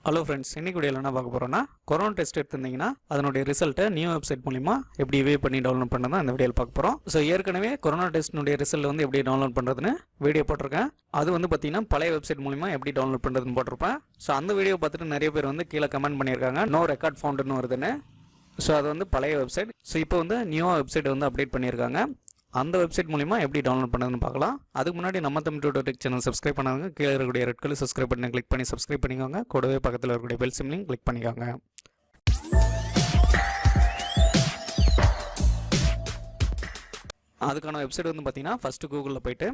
Hello friends, இன்னைக்கு வீடியோவில் என்ன பார்க்க போகிறோன்னா, கொரோனா டெஸ்ட் எடுத்திருந்தீங்கன்னா அதனுடைய ரிசல்ட்டை நியூ வெப்சைட் மூலிமா எப்படி வே பண்ணி டவுன்லோட் பண்ணுறது அந்த வீடியோவில் பார்க்க போகிறோம். ஸோ ஏற்கனவே கொரோனா டெஸ்ட்னுடைய ரிசல்ட் வந்து எப்படி டவுன்லோட் பண்ணுறதுன்னு வீடியோ போட்டிருக்கேன். அது வந்து பார்த்தீங்கன்னா பழைய வெப்சைட் மூலிமா எப்படி டவுன்லோட் பண்ணுறதுன்னு போட்டிருப்பேன். ஸோ அந்த வீடியோ பார்த்துட்டு நிறைய பேர் வந்து கீழே கமெண்ட் பண்ணியிருக்காங்க, நோ ரெக்கார்ட் ஃபவுண்டுன்னு வருதுன்னு. ஸோ அது வந்து பழைய வெப்சைட். ஸோ இப்போ வந்து நியூவாக வெப்சைட் வந்து அப்டேட் பண்ணியிருக்காங்க. அந்த வெப்சைட் மூலிமா எப்படி டவுன்லோட் பண்ணுறதுன்னு பார்க்கலாம். அதுக்கு முன்னாடி நம்ம Tamil tutor tech channel subscribe பண்ணாங்க, கீழே இருக்கக்கூடிய ரெட் கலர் சப்ஸ்கிரைப் பண்ணி கிளிக் பண்ணி சப்ஸ்கிரைப் பண்ணிக்கோங்க. கூடவே பக்கத்தில் இருக்கக்கூடிய பெல் சிம்லையும் கிளிக் பண்ணிக்கோங்க. அதுக்கான வெப்சைட் வந்து பார்த்தீங்கன்னா ஃபஸ்ட்டு கூகுளில் போய்ட்டு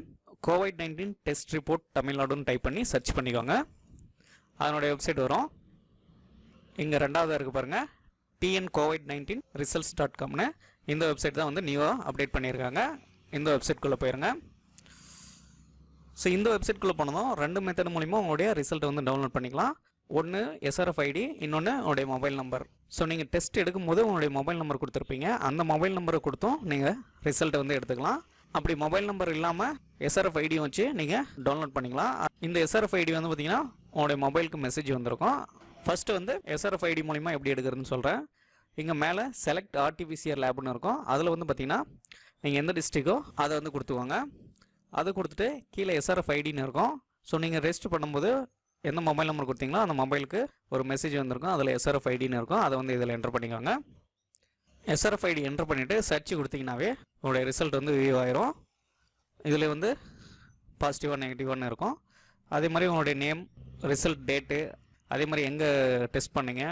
COVID-19 டெஸ்ட் ரிப்போர்ட் தமிழ்நாடுன்னு டைப் பண்ணி சர்ச் பண்ணிக்கோங்க. அதனுடைய வெப்சைட் வரும். இங்கே ரெண்டாவதாக இருக்குது பாருங்கள், TN-COVID-19 results.comனு. இந்த வெப்சைட் தான் வந்து நியூவாக அப்டேட் பண்ணியிருக்காங்க. இந்த வெப்சைட்குள்ளே போயிருங்க. ஸோ இந்த வெப்சைட்குள்ளே போனதும் ரெண்டு மெத்தட் மூலிமா உங்களுடைய ரிசல்ட்டை வந்து டவுன்லோட் பண்ணிக்கலாம். ஒன்று SRF ID, இன்னொன்று உங்களுடைய மொபைல் நம்பர். ஸோ நீங்கள் டெஸ்ட் எடுக்கும்போது உங்களுடைய மொபைல் நம்பர் கொடுத்துருப்பீங்க, அந்த மொபைல் நம்பரை கொடுத்தும் நீங்கள் ரிசல்ட்டை வந்து எடுத்துக்கலாம். அப்படி மொபைல் நம்பர் இல்லாமல் SRF ID வச்சு நீங்கள் டவுன்லோட் பண்ணிக்கலாம். இந்த SRF ID வந்து பார்த்தீங்கன்னா உங்களுடைய மொபைலுக்கு மெசேஜ் வந்திருக்கும். ஃபஸ்ட்டு வந்து SRF ID மூலிமா எப்படி எடுக்கிறதுன்னு சொல்கிறேன். இங்கே மேலே செலக்ட் RT-PCR லேப்னு இருக்கும். அதில் வந்து பார்த்தீங்கன்னா நீங்கள் எந்த டிஸ்ட்ரிக்கோ அதை வந்து கொடுத்துவாங்க. அதை கொடுத்துட்டு கீழே SRF IDன்னு இருக்கும். ஸோ நீங்கள் ரெஜிஸ்டர் பண்ணும்போது எந்த மொபைல் நம்பர் கொடுத்தீங்களோ அந்த மொபைலுக்கு ஒரு மெசேஜ் வந்திருக்கும். அதில் SRF IDன்னு இருக்கும். அதை வந்து இதில் என்டர் பண்ணிக்கோங்க. SRF ID என்டர் பண்ணிவிட்டு சர்ச் கொடுத்தீங்கன்னாவே உங்களுடைய ரிசல்ட் வந்து வியூ ஆயிரும். இதில் வந்து பாசிட்டிவாக நெகட்டிவான்னு இருக்கும். அதே மாதிரி உங்களுடைய நேம், ரிசல்ட் டேட்டு, அதே மாதிரி எங்கே டெஸ்ட் பண்ணீங்க,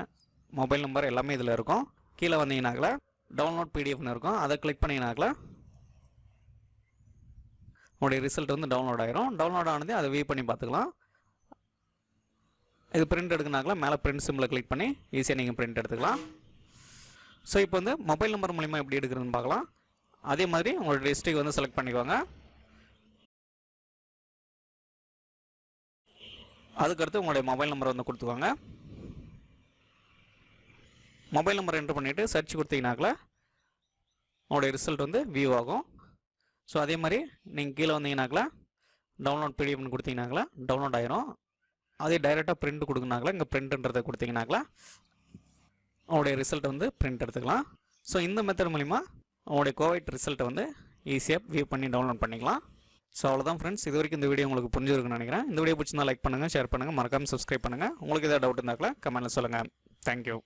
மொபைல் நம்பர் எல்லாமே இதில் இருக்கும். கீழே வந்தீங்கன்னாக்கல டவுன்லோட் PDFன்னு இருக்கும். அதை கிளிக் பண்ணிங்கனாக்கல உங்களுடைய ரிசல்ட் வந்து டவுன்லோட் ஆயிரும். டவுன்லோட் ஆனதே அதை வியூ பண்ணி பார்த்துக்கலாம். இது பிரிண்ட் எடுக்கனாக்கல மேலே பிரிண்ட் சிம்பிளை கிளிக் பண்ணி ஈஸியாக நீங்கள் பிரிண்ட் எடுத்துக்கலாம். ஸோ இப்போ வந்து மொபைல் நம்பர் மூலிமா எப்படி எடுக்கிறதுன்னு பார்க்கலாம். அதே மாதிரி உங்களோட டிஸ்ட்ரிக்ட் வந்து செலக்ட் பண்ணிக்கோங்க. அதுக்கடுத்து உங்களுடைய மொபைல் நம்பரை வந்து கொடுத்துக்கோங்க. மொபைல் நம்பர் என்டர் பண்ணிவிட்டு சர்ச் கொடுத்தீங்கனாக்கல உங்களுடைய ரிசல்ட் வந்து வியூ ஆகும். ஸோ அதே மாதிரி நீங்கள் கீழே வந்தீங்கனாக்கல டவுன்லோட் PDFன்னு கொடுத்தீங்கனாக்கல டவுன்லோட் ஆயிரும். அதே டைரெக்டாக பிரிண்ட் கொடுக்குனாக்கல இங்கே பிரிண்ட்ன்றதை கொடுத்தீங்கனாக்கல உங்களுடைய ரிசல்ட் வந்து பிரிண்ட் எடுத்துக்கலாம். ஸோ இந்த மெத்தட் மூலிமா உங்களுடைய கோவிட் ரிசல்ட்டை வந்து ஈஸியாக வியூ பண்ணி டவுன்லோட் பண்ணிக்கலாம். ஸோ அவ்வளோதான் ஃப்ரெண்ட்ஸ், இது வரைக்கும் இந்த வீடியோ உங்களுக்கு புரிஞ்சிருக்குன்னு நினைக்கிறேன். இந்த வீடியோ பிடிச்சிருந்தா லைக் பண்ணுங்கள், ஷேர் பண்ணுங்கள், மறக்காமல் சப்ஸ்கிரைப் பண்ணுங்கள். உங்களுக்கு ஏதாவது டவுட் இருந்தாக்கல கமெண்ட்டில் சொல்லுங்கள். தேங்க்யூ.